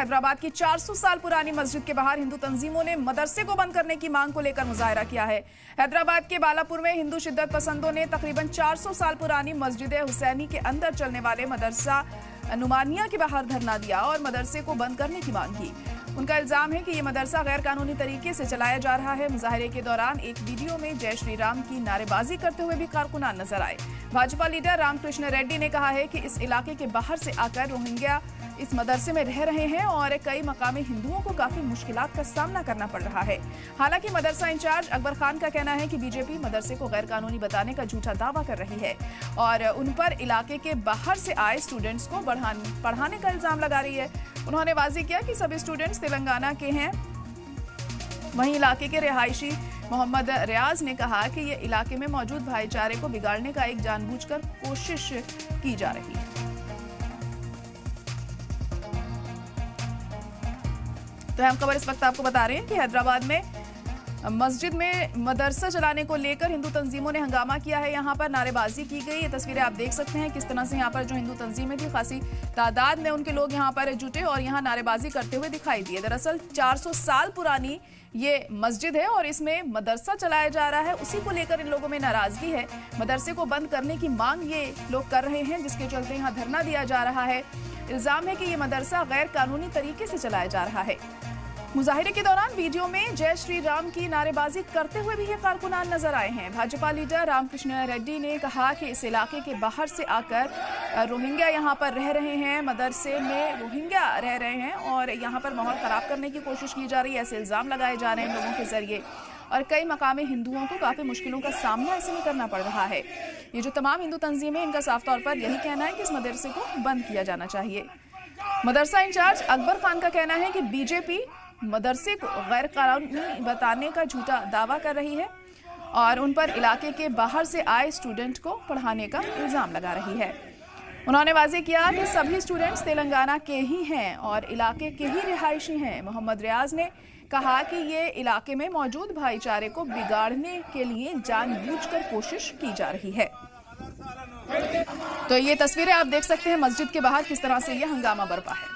हैदराबाद की 400 साल पुरानी मस्जिद के बाहर हिंदू तंजीमों ने मदरसे को बंद करने की मांग को लेकर मुजाहरा किया है। हैदराबाद के बालापुर में हिंदू शिद्दत पसंदों ने तकरीबन 400 साल पुरानी मस्जिद हुसैनी के अंदर चलने वाले मदरसा नुमानिया के बाहर धरना दिया और मदरसे को बंद करने की मांग की। उनका इल्जाम है कि ये मदरसा गैर कानूनी तरीके से चलाया जा रहा है। मुजाहरे के दौरान एक वीडियो में जय श्री राम की नारेबाजी करते हुए भी कारकुनान नजर आए। भाजपा लीडर रामकृष्ण रेड्डी ने कहा है कि इस इलाके के बाहर से आकर रोहिंग्या इस मदरसे में रह रहे हैं और कई मकामी हिंदुओं को काफी मुश्किलात का सामना करना पड़ रहा है। हालांकि मदरसा इंचार्ज अकबर खान का कहना है कि बीजेपी मदरसे को गैर कानूनी बताने का झूठा दावा कर रही है और उन पर इलाके के बाहर से आए स्टूडेंट्स को पढ़ाने का इल्जाम लगा रही है। उन्होंने वाज़ेह किया कि सभी स्टूडेंट्स तेलंगाना के हैं। वहीं इलाके के रिहायशी मोहम्मद रियाज ने कहा कि ये इलाके में मौजूद भाईचारे को बिगाड़ने का एक जानबूझकर कोशिश की जा रही है। तो हम खबर इस वक्त आपको बता रहे हैं कि हैदराबाद में मस्जिद में मदरसा चलाने को लेकर हिंदू तंजीमों ने हंगामा किया है। यहाँ पर नारेबाजी की गई। ये तस्वीरें आप देख सकते हैं किस तरह से यहाँ पर जो हिंदू तंजीमें थी खासी तादाद में उनके लोग यहाँ पर जुटे और यहाँ नारेबाजी करते हुए दिखाई दिए। दरअसल 400 साल पुरानी ये मस्जिद है और इसमें मदरसा चलाया जा रहा है। उसी को लेकर इन लोगों में नाराजगी है। मदरसे को बंद करने की मांग ये लोग कर रहे हैं, जिसके चलते यहाँ धरना दिया जा रहा है। इल्जाम है कि ये मदरसा गैर कानूनी तरीके से चलाया जा रहा है। मुजाहिरे के दौरान वीडियो में जय श्री राम की नारेबाजी करते हुए भी ये कारकुनान नजर आए हैं। भाजपा लीडर रामकृष्ण रेड्डी ने कहा कि इस इलाके के बाहर से आकर रोहिंग्या यहाँ पर रह रहे हैं, मदरसे में रोहिंग्या रह रहे हैं और यहाँ पर माहौल खराब करने की कोशिश की जा रही है। ऐसे इल्जाम लगाए जा रहे हैं लोगों के जरिए और कई मकामी हिंदुओं को काफी मुश्किलों का सामना ऐसे में करना पड़ रहा है। ये जो तमाम हिंदू तंजीमें, इनका साफ तौर पर यही कहना है कि इस मदरसे को बंद किया जाना चाहिए। मदरसा इंचार्ज अकबर खान का कहना है कि बीजेपी मदरसे को गैर कानूनी बताने का झूठा दावा कर रही है और उन पर इलाके के बाहर से आए स्टूडेंट को पढ़ाने का इल्जाम लगा रही है। उन्होंने वाज़ेह किया कि सभी स्टूडेंट्स तेलंगाना के ही हैं और इलाके के ही रिहायशी हैं। मोहम्मद रियाज ने कहा कि ये इलाके में मौजूद भाईचारे को बिगाड़ने के लिए जानबूझकर कोशिश की जा रही है। तो ये तस्वीरें आप देख सकते हैं मस्जिद के बाहर किस तरह से ये हंगामा बरपा है।